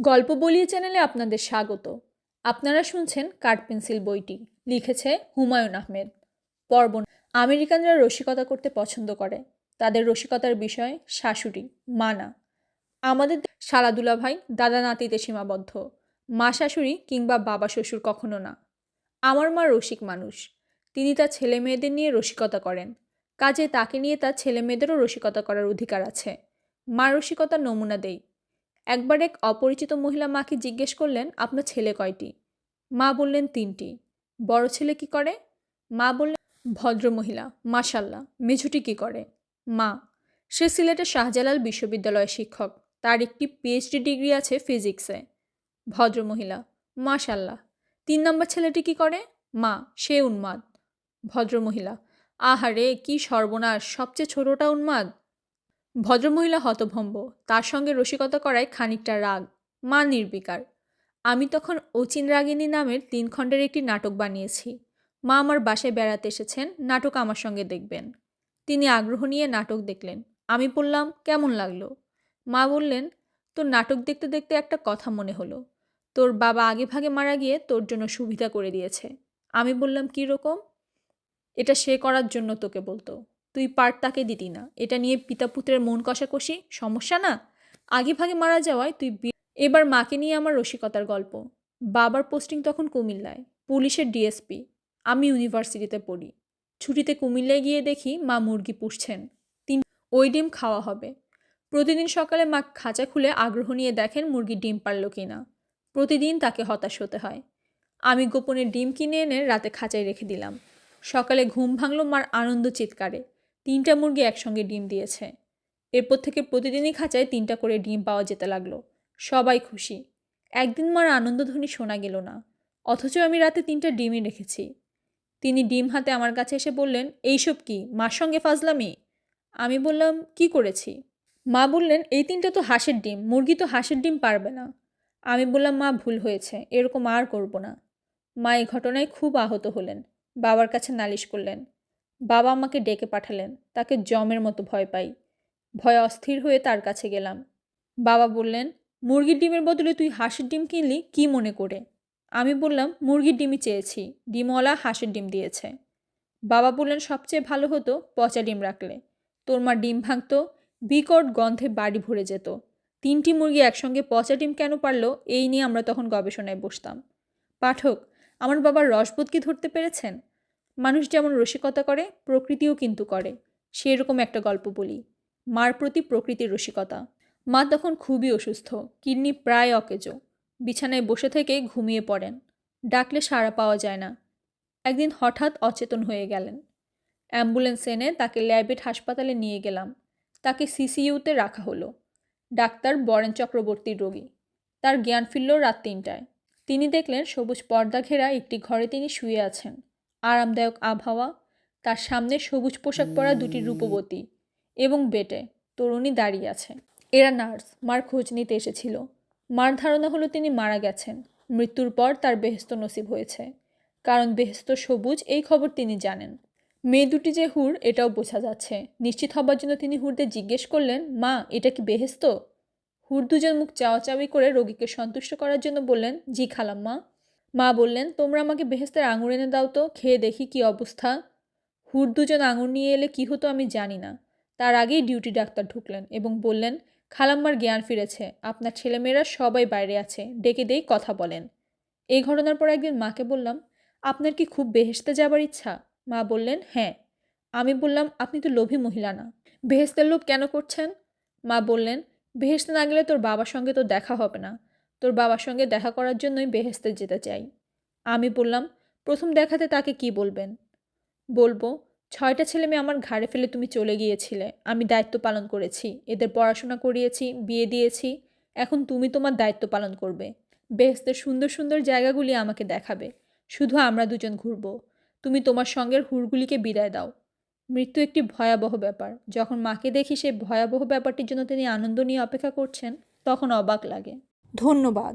গল্প বলিয়ে চ্যানেলে আপনাদের স্বাগত। আপনারা শুনছেন কাঠ পেন্সিল বইটি। লিখেছে হুমায়ুন আহমেদ। পর্ব। আমেরিকানরা রসিকতা করতে পছন্দ করে। তাদের রসিকতার বিষয় শাশুড়ি, মা না। আমাদের শালা দুলাভাই দাদা নাতিতে সীমাবদ্ধ। মা শাশুড়ি কিংবা বাবা শ্বশুর কখনো না। আমার মা রসিক মানুষ। তিনি তার ছেলে মেয়েদের নিয়ে রসিকতা করেন। কাজে তাকে নিয়ে তার ছেলে মেয়েদেরও রসিকতা করার অধিকার আছে। মা রসিকতার নমুনা দেই। একবার এক অপরিচিত মহিলা মাকে জিজ্ঞেস করলেন, আপনার ছেলে কয়টি? মা বললেন, 3টি। বড় ছেলে কি করে? মা বললেন, ভদ্রমহিলা, মাশাল্লাহ। মেঝুটি কি করে? মা, সে সিলেটের শাহজালাল বিশ্ববিদ্যালয়ের শিক্ষক। তার একটি পিএইচডি ডিগ্রি আছে ফিজিক্সে। ভদ্রমহিলা, মাশাল্লাহ। 3 নম্বর ছেলেটি কি করে? মা, সে উন্মাদ। ভদ্রমহিলা, আহারে কি সর্বনাশ, সবচেয়ে ছোটটা উন্মাদ। ভদ্রমহিলা হতভম্ব। তার সঙ্গে রসিকতা করায় খানিকটা রাগ। মা নির্বিকার। আমি তখন অচিন রাগিনী নামের 3 খণ্ডের একটি নাটক বানিয়েছি। মা আমার বাসায় বেড়াতে এসেছেন, নাটক আমার সঙ্গে দেখবেন। তিনি আগ্রহ নিয়ে নাটক দেখলেন। আমি বললাম, কেমন লাগলো? মা বললেন, তোর নাটক দেখতে দেখতে একটা কথা মনে হলো। তোর বাবা আগে ভাগে মারা গিয়ে তোর জন্য সুবিধা করে দিয়েছে। আমি বললাম, কী রকম? এটা সে করার জন্য তোকে বলতো। তুই পার্ট তাকে দিতি না। এটা নিয়ে পিতা পুত্রের মন কষাকষি, সমস্যা না? আগে ভাগে মারা যাওয়ায় তুই এবার মাকে নিয়ে আমার রসিকতার গল্প। বাবার পোস্টিং তখন কুমিল্লায়, পুলিশের ডিএসপি। আমি ইউনিভার্সিটিতে পড়ি। ছুটিতে কুমিল্লায় গিয়ে দেখি মা মুরগি পুষছেন। ওই ডিম খাওয়া হবে। প্রতিদিন সকালে মা খাঁচা খুলে আগ্রহ নিয়ে দেখেন মুরগি ডিম পারল কি না। প্রতিদিন তাকে হতাশ হতে হয়। আমি গোপনে ডিম কিনে এনে রাতে খাঁচায় রেখে দিলাম। সকালে ঘুম ভাঙল মার আনন্দ চিৎকারে। 3টা মুরগি একসঙ্গে ডিম দিয়েছে। এরপর থেকে প্রতিদিনই খাঁচায় 3টা করে ডিম পাওয়া যেতে লাগলো। সবাই খুশি। একদিন মার আনন্দধ্বনি শোনা গেল না, অথচ আমি রাতে 3টা ডিমই রেখেছি। তিনি ডিম হাতে আমার কাছে এসে বললেন, এইসব কি, মার সঙ্গে ফাজলামি? আমি বললাম, কি করেছি? মা বললেন, এই 3টা তো হাঁসের ডিম, মুরগি তো হাঁসের ডিম পারবে না। আমি বললাম, মা ভুল হয়েছে, এরকম আর করব না। মা এই ঘটনায় খুব আহত হলেন। বাবার কাছে নালিশ করলেন। বাবা আমাকে ডেকে পাঠালেন। তাকে জমের মতো ভয় পাই। ভয়ে অস্থির হয়ে তার কাছে গেলাম। বাবা বললেন, মুরগির ডিমের বদলে তুই হাঁসের ডিম কিনলি কি মনে করে? আমি বললাম, মুরগির ডিমই চেয়েছি, ডিমওয়ালা হাঁসের ডিম দিয়েছে। বাবা বললেন, সবচেয়ে ভালো হতো পচা ডিম রাখলে। তোর মা ডিম ভাঙতো, বিকট গন্ধে বাড়ি ভরে যেত। 3টি মুরগি একসঙ্গে পচা ডিম কেন পারলো, এই নিয়ে আমরা তখন গবেষণায় বসতাম। পাঠক, আমার বাবার রসবোধ কি ধরতে পেরেছেন? মানুষ যেমন রসিকতা করে, প্রকৃতিও কিন্তু করে। সেরকম একটা গল্প বলি। মার প্রতি প্রকৃতির রসিকতা। মা তখন খুবই অসুস্থ, কিডনি প্রায় অকেজো। বিছানায় বসে থেকেই ঘুমিয়ে পড়েন। ডাকলে সাড়া পাওয়া যায় না। একদিন হঠাৎ অচেতন হয়ে গেলেন। অ্যাম্বুলেন্স এনে তাকে ল্যাবেট হাসপাতালে নিয়ে গেলাম। তাকে সিসিইউতে রাখা হলো। ডাক্তার বরেন চক্রবর্তীর রোগী। তার জ্ঞান ফিরল রাত 3টায়। তিনি দেখলেন সবুজ পর্দা ঘেরা একটি ঘরে তিনি শুয়ে আছেন। আরামদায়ক আবহাওয়া। তার সামনে সবুজ পোশাক পরা 2টি রূপবতী এবং বেটে তরুণী দাঁড়িয়ে আছে। এরা নার্স, মার খোঁজ নিতে এসেছিল। মার ধারণা হলো তিনি মারা গেছেন। মৃত্যুর পর তার বেহেশত নসিব হয়েছে। কারণ বেহেশত সবুজ, এই খবর তিনি জানেন। মেয়ে 2টি যে হুর, এটাও বোঝা যাচ্ছে। নিশ্চিত হবার জন্য তিনি হুরদের জিজ্ঞেস করলেন, মা, এটা কি বেহেশত? হুর 2জন মুখ চাওয়াচাওয়ি করে রোগীকে সন্তুষ্ট করার জন্য বললেন, জি খালাম্মা। মা বললেন, তোমরা আমাকে বেহেশতের আঙুর এনে দাও তো, খেয়ে দেখি কি অবস্থা। হুর 2জন আঙুর নিয়ে এলে কি হতো আমি জানি না। তার আগেই ডিউটি ডাক্তার ঢুকলেন এবং বললেন, খালাম্মার জ্ঞান ফিরেছে, আপনার ছেলেমেয়েরা সবাই বাইরে আছে, ডেকে দেই কথা বলেন। এই ঘটনার পর একদিন মাকে বললাম, আপনার কি খুব বেহেশতে যাবার ইচ্ছা? মা বললেন, হ্যাঁ। আমি বললাম, আপনি তো লোভী মহিলা না, বেহেশতের লোভ কেন করছেন? মা বললেন, বেহেশতে না গেলে তোর বাবার সঙ্গে তো দেখা হবে না। তোর বাবার সঙ্গে দেখা করার জন্যই বেহেশতে যেতে চাই। আমি বললাম, প্রথম দেখাতে তাকে কি বলবেন? বলবো, 6টা ছেলে মেয়ে আমার ঘাড়ে ফেলে তুমি চলে গিয়েছিলে, আমি দায়িত্ব পালন করেছি, এদের পড়াশোনা করিয়েছি, বিয়ে দিয়েছি। এখন তুমি তোমার দায়িত্ব পালন করবে। বেহেশতের সুন্দর সুন্দর জায়গাগুলি আমাকে দেখাবে। শুধু আমরা 2জন ঘুরব। তুমি তোমার সঙ্গের হুরগুলিকে বিদায় দাও। মৃত্যু একটি ভয়াবহ ব্যাপার। যখন মাকে দেখি সেই ভয়াবহ ব্যাপারটির জন্য তিনি আনন্দ নিয়ে অপেক্ষা করছেন, তখন অবাক লাগে। ধন্যবাদ।